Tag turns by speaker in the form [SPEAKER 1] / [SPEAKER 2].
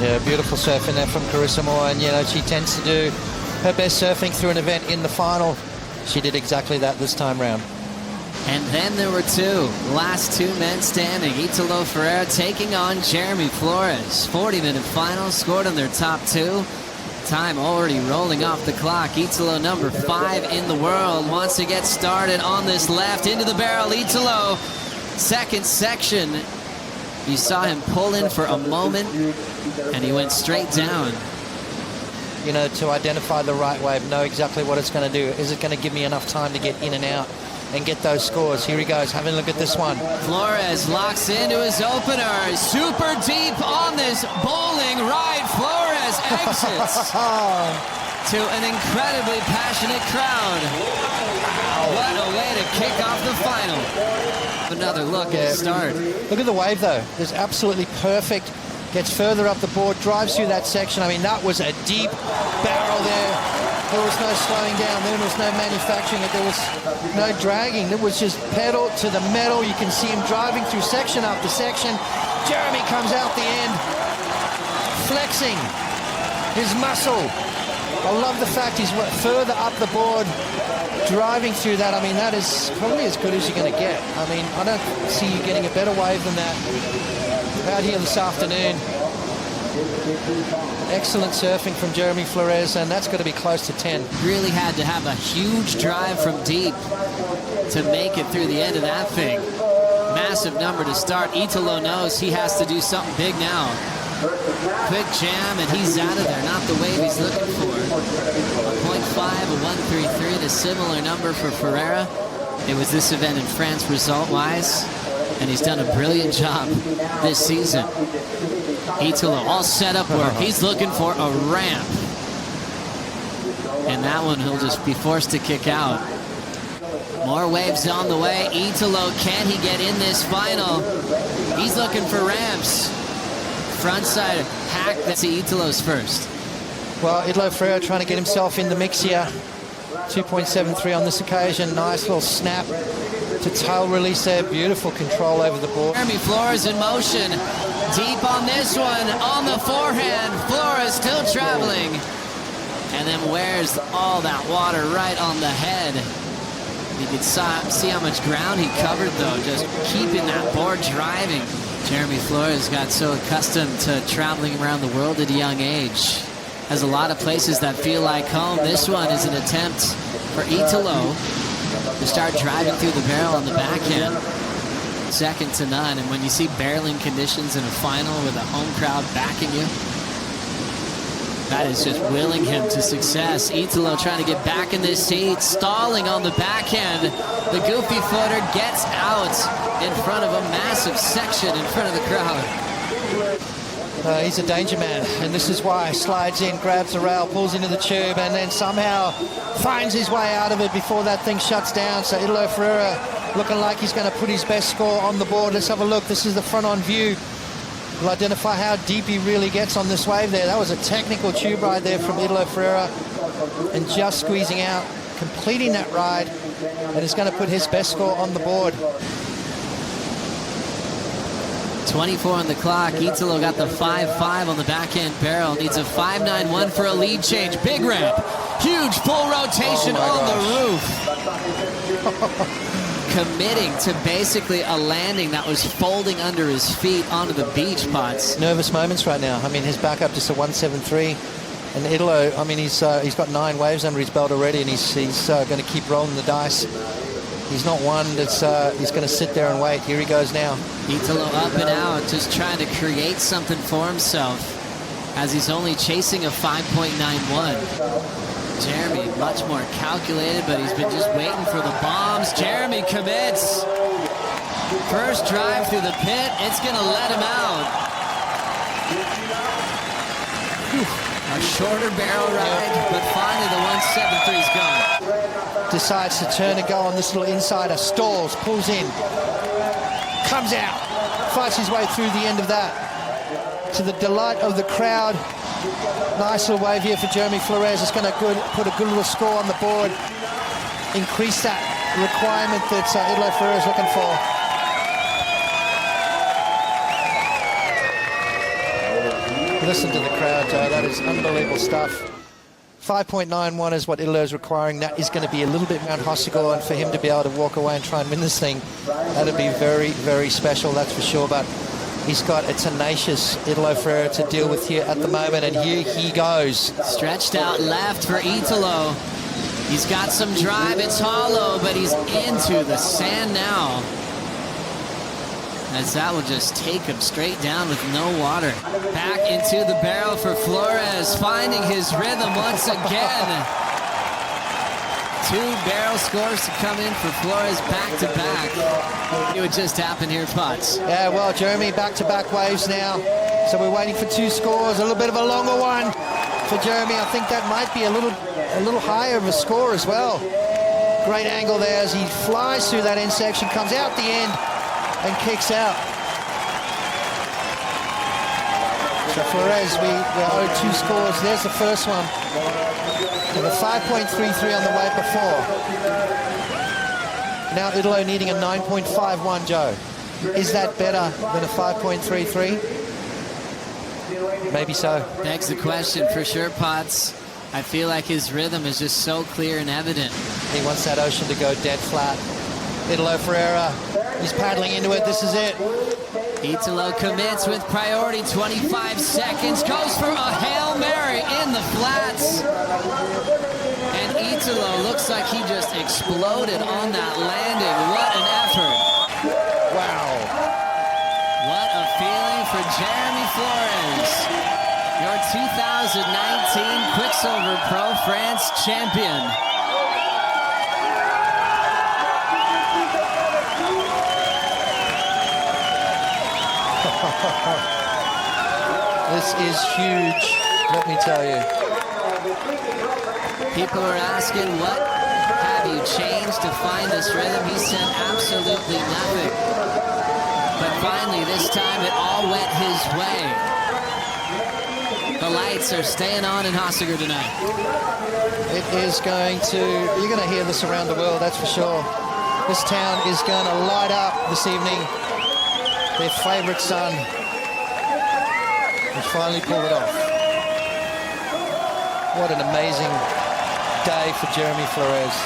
[SPEAKER 1] Yeah, beautiful surfing there from Carissa Moore, and you know, she tends to do her best surfing through an event in the final. She did exactly that this time round.
[SPEAKER 2] And then there were two, last two men standing. Italo Ferreira taking on Jeremy Flores. 40-minute final, scored on their top two. Time already rolling off the clock. Italo, number 5 in the world, wants to get started on this left. Into the barrel, Italo. Second section. You saw him pull in for a moment, and he went straight down.
[SPEAKER 1] You know, to identify the right wave, know exactly what it's going to do. Is it going to give me enough time to get in and out and get those scores? Here he goes, having a look at this one.
[SPEAKER 2] Flores locks into his opener. Super deep on this bowling right. Flores exits to an incredibly passionate crowd. What a way to kick off the final. Another look at the start.
[SPEAKER 1] Look at the wave, though. It's absolutely perfect. Gets further up the board, drives through that section. I mean, that was a deep barrel there. There was no slowing down. There was no manufacturing it. There was no dragging. It was just pedal to the metal. You can see him driving through section after section. Jeremy comes out the end, flexing his muscle. I love the fact he's further up the board, driving through that. I mean, that is probably as good as you're going to get. I mean, I don't see you getting a better wave than that out here this afternoon. Excellent surfing from Jeremy Flores, and that's got to be close to 10.
[SPEAKER 2] Really had to have a huge drive from deep to make it through the end of that thing. Massive number to start. Italo knows he has to do something big now. Quick jam, and he's out of there. Not the wave he's looking for. A 0.5, a 133, and a similar number for Ferreira. It was this event in France result-wise, and he's done a brilliant job this season. Italo, all set up work. He's looking for a ramp. And that one he'll just be forced to kick out. More waves on the way. Italo, can he get in this final? He's looking for ramps. Frontside hack. That's Italo's first.
[SPEAKER 1] Well, Italo Ferreira trying to get himself in the mix here. 2.73 on this occasion. Nice little snap to tail release there. Beautiful control over the board.
[SPEAKER 2] Jeremy Flores in motion. Deep on this one. On the forehand. Flores still traveling. And then wears all that water right on the head. You can see how much ground he covered, though, just keeping that board driving. Jeremy Flores got so accustomed to traveling around the world at a young age. Has a lot of places that feel like home. This one is an attempt for Italo to start driving through the barrel on the backhand. Second to none. And when you see barreling conditions in a final with a home crowd backing you, that is just willing him to success. Italo trying to get back in this seat, stalling on the backhand. The goofy footer gets out in front of a massive section in front of the crowd.
[SPEAKER 1] He's a danger man, and this is why. Slides in, grabs the rail, pulls into the tube, and then somehow finds his way out of it before that thing shuts down. So Italo Ferreira looking like he's going to put his best score on the board. Let's have a look. This is the front-on view. We'll identify how deep he really gets on this wave there. That was a technical tube ride there from Italo Ferreira, and just squeezing out, completing that ride, and is going to put his best score on the board.
[SPEAKER 2] 24 on the clock. Italo got the 5.5 on the backhand barrel. Needs a 5.91 for a lead change. Big ramp. Huge full rotation on the roof. Committing to basically a landing that was folding under his feet onto the beach pots.
[SPEAKER 1] Nervous moments right now. I mean, his backup just a 173. And Italo, I mean, he's got 9 waves under his belt already, and he's going to keep rolling the dice. He's not one that's he's going to sit there and wait. Here he goes now.
[SPEAKER 2] Italo up and out, just trying to create something for himself as he's only chasing a 5.91. Jeremy much more calculated, but he's been just waiting for the bombs. Jeremy commits. First drive through the pit. It's going to let him out. A shorter barrel ride, but finally the 173's gone.
[SPEAKER 1] Decides to turn and go on this little insider. Stalls, pulls in, comes out, fights his way through the end of that. To the delight of the crowd. Nice little wave here for Jeremy Flores. It's going to put a good little score on the board. Increase that requirement that Italo Ferreira is looking for. Listen to the crowd, Joe. That is unbelievable stuff. 5.91 is what Italo is requiring. That is going to be a little bit Mount Hossegor, and for him to be able to walk away and try and win this thing, that'd be very, very special, that's for sure. But he's got a tenacious Italo Ferreira to deal with here at the moment, and here he goes.
[SPEAKER 2] Stretched out left for Italo. He's got some drive. It's hollow, but he's into the sand now, as that will just take him straight down with no water. Back into the barrel for Flores, finding his rhythm once again. 2 barrel scores to come in for Flores back to back. It would just happen here, Potts.
[SPEAKER 1] Yeah, well, Jeremy, back-to-back waves now. So we're waiting for 2 scores, a little bit of a longer one for Jeremy. I think that might be a little higher of a score as well. Great angle there as he flies through that end section, comes out the end, and kicks out. So Flores, we owed 2 scores. There's the first one. And the 5.33 on the way before. Now Italo needing a 9.51, Joe. Is that better than a 5.33? Maybe so.
[SPEAKER 2] Begs the question for sure, Potts. I feel like his rhythm is just so clear and evident.
[SPEAKER 1] He wants that ocean to go dead flat. Italo Ferreira, he's paddling into it. This is it.
[SPEAKER 2] Italo commits with priority, 25 seconds, goes for a Hail Mary in the flats. And Italo looks like he just exploded on that landing. What an effort.
[SPEAKER 1] Wow.
[SPEAKER 2] What a feeling for Jeremy Flores, your 2019 Quiksilver Pro France champion.
[SPEAKER 1] This is huge, let me tell you.
[SPEAKER 2] People are asking, what have you changed to find this rhythm? He said absolutely nothing. But finally, this time, it all went his way. The lights are staying on in Hossegor tonight.
[SPEAKER 1] It is going to, you're going to hear this around the world, that's for sure. This town is going to light up this evening. Their favorite son. He finally pulled it off. What an amazing day for Jeremy Flores.